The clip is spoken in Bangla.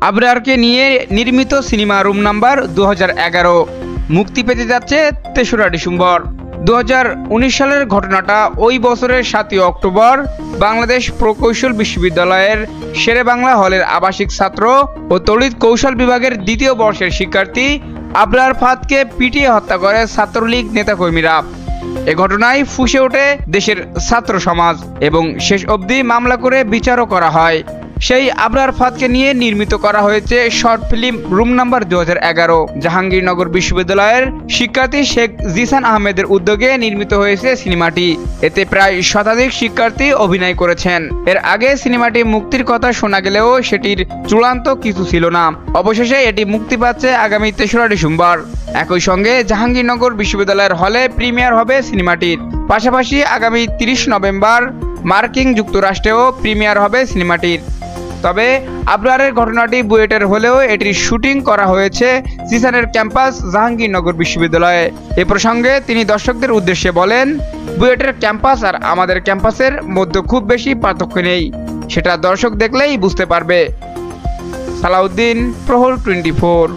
আবরারকে নিয়ে নির্মিত সিনেমা রুম নাম্বার 2011 মুক্তি পেতে যাচ্ছে 3রা ডিসেম্বর। 2019 সালের ঘটনাটা ওই বছরের 7ই অক্টোবর বাংলাদেশ প্রকৌশল বিশ্ববিদ্যালয়ের শেরে বাংলা হলের আবাসিক ছাত্র ও তড়িৎ কৌশল বিভাগের 2য় বর্ষের শিক্ষার্থী আবরার ফাহাদকে পিটিয়ে হত্যা করে ছাত্রলীগ নেতাকর্মীরা। এ ঘটনায় ফুঁসে ওঠে দেশের ছাত্র সমাজ এবং শেষ অবধি মামলা করে বিচারও করা হয়। সেই আবরার ফাহাদকে নিয়ে নির্মিত করা হয়েছে short film room number 2011। Jahangirnagar বিশ্ববিদ্যালয়ের শিক্ষার্থী শেখ জিসান আহমেদের উদ্যোগে নির্মিত হয়েছে সিনেমাটি। এতে প্রায় শতাধিক শিক্ষার্থী অভিনয় করেছেন। এর আগে সিনেমাটি মুক্তির কথা শোনা গেলেও সেটির চূড়ান্ত কিছু ছিল না। অবশেষে এটি মুক্তি পাচ্ছে আগামী 3রা ডিসেম্বর। একই সঙ্গে জাহাঙ্গীরনগর বিশ্ববিদ্যালয়ের হলে প্রিমিয়ার হবে সিনেমাটির। পাশাপাশি আগামী 30 নভেম্বর মার্কিন যুক্তরাষ্ট্রেও প্রিমিয়ার হবে সিনেমাটির। তবে আবরারের ঘটনাটি বুয়েটের হলেও এটির শুটিং করা হয়েছে জিসানের ক্যাম্পাস জাহাঙ্গীরনগর বিশ্ববিদ্যালয়ে। এ প্রসঙ্গে তিনি দর্শকদের উদ্দেশ্যে বলেন, বুয়েটের ক্যাম্পাস আর আমাদের ক্যাম্পাসের মধ্যে খুব বেশি পার্থক্য নেই, সেটা দর্শক দেখলেই বুঝতে পারবে। সালাউদ্দিন, প্রহর 24।